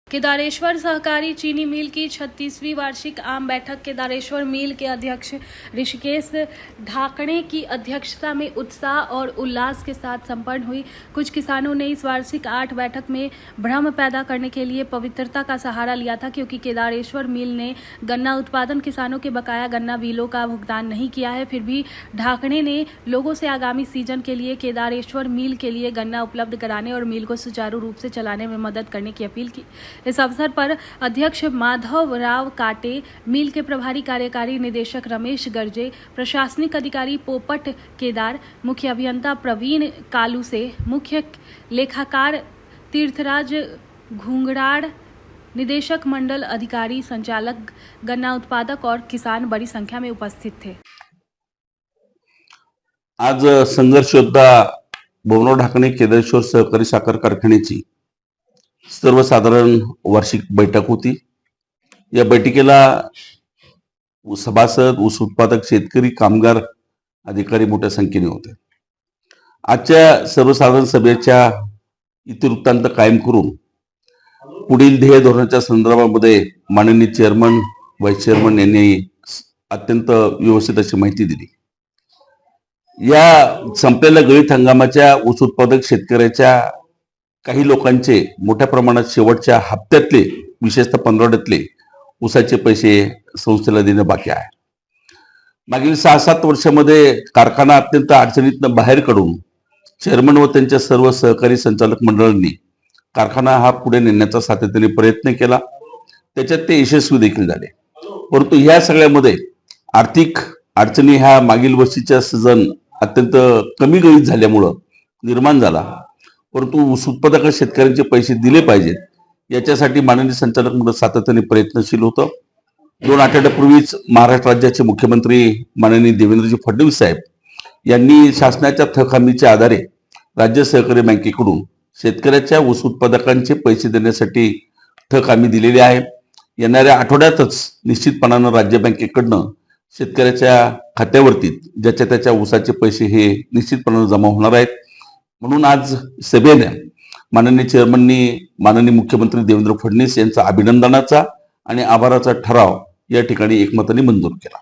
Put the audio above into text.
केदारेश्वर सहकारी चीनी मिल की 36वीं वार्षिक आम बैठक केदारेश्वर मिल के अध्यक्ष ऋषिकेश ढाकणे की अध्यक्षता में उत्साह और उल्लास के साथ संपन्न हुई। कुछ किसानों ने इस वार्षिक 8 बैठक में भ्रम पैदा करने के लिए पवित्रता का सहारा लिया था, क्योंकि केदारेश्वर मिल ने गन्ना उत्पादन किसानों के बकाया गन्ना बिलों का भुगतान नहीं किया है। फिर भी ढाकणे ने लोगों से आगामी सीजन के लिए केदारेश्वर मिल के लिए गन्ना उपलब्ध कराने और मिल को सुचारू रूप से चलाने में मदद करने की अपील की। इस अवसर पर अध्यक्ष माधव राव काटे, मिल के प्रभारी कार्यकारी निदेशक रमेश गर्जे, प्रशासनिक अधिकारी पोपट केदार, मुख्य अभियंता प्रवीण कालू से, मुख्य लेखाकार तीर्थराज घुंगराड़, निदेशक मंडल अधिकारी, संचालक, गन्ना उत्पादक और किसान बड़ी संख्या में उपस्थित थे। आज संघर्ष योद्धा बबनराव ढाकणे केदारेश्वर सहकारी साखर कारखान्याची सर्वसाधारण वार्षिक बैठक होती। या बैठकीला सभासद, ऊस उत्पादक, शेतकरी, कामगार, अधिकारी मोठ्या संख्येने होते। आजच्या सर्वसाधारण सभेच्या इतिवृत्तांत कायम करून पुढील ध्येय धोरणाच्या संदर्भामध्ये माननीय चेअरमन, व्हाईस चेअरमन यांनी अत्यंत व्यवस्थित अशी माहिती दिली। या संपलेल्या गळीत हंगामाच्या ऊस उत्पादक शेतकऱ्याच्या काही लोकांचे मोठ्या प्रमाणात शेवटच्या हप्त्यातले, विशेषतः 15 ऊसाचे पैसे संस्थेला देणं बाकी आहे। मागील 6-7 वर्षामध्ये कारखाना अत्यंत अडचणीतनं बाहेर काढून चेअरमन व त्यांच्या सर्व सहकारी संचालक मंडळांनी कारखाना हा पुढे नेण्याचा सातत्याने प्रयत्न केला। त्याच्यात ते यशस्वी देखील झाले। परंतु ह्या सगळ्यामध्ये आर्थिक अडचणी ह्या मागील वर्षीच्या सीझन अत्यंत कमी गळीत झाल्यामुळं निर्माण झाला। परंतु ऊस उत्पादक शेतकऱ्यांचे पैसे दिले पाहिजेत याच्यासाठी माननीय संचालक मंडळ सातत्याने प्रयत्नशील होतं। 2 आठवड्यापूर्वीच महाराष्ट्र राज्याचे मुख्यमंत्री माननीय देवेंद्रजी फडणवीस साहेब यांनी शासनाच्या थक हमीच्या आधारे राज्य सहकारी बँकेकडून शेतकऱ्याच्या ऊस उत्पादकांचे पैसे देण्यासाठी थक हमी दिलेली आहे। येणाऱ्या आठवड्यातच निश्चितपणानं राज्य बँकेकडनं शेतकऱ्याच्या खात्यावरती ज्याच्या त्याच्या ऊसाचे पैसे हे निश्चितपणानं जमा होणार आहेत। म्हणून आज सभेने माननीय चेअरमननी माननीय मुख्यमंत्री देवेंद्र फडणवीस यांचा अभिनंदनाचा आणि आभाराचा ठराव या ठिकाणी एकमताने मंजूर केला।